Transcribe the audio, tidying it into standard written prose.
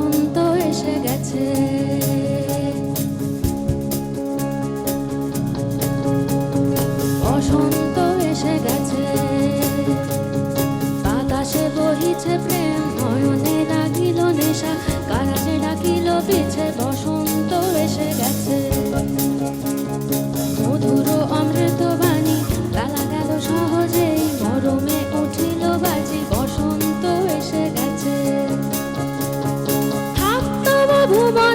বসন্ত এসে গেছে। বসন্ত এসে গেছে, বাতাসে বহিছে প্রেম, নয়নে লাগিল নেশা, কারাজে ডাকিল পিছে। বসন্ত এসে গেছে, মধুর অমৃত বাণী গালা গেল সহজেই, মরমে উঠিল বাজি। বসন্ত এসে গেছে, থাকতো ভুবন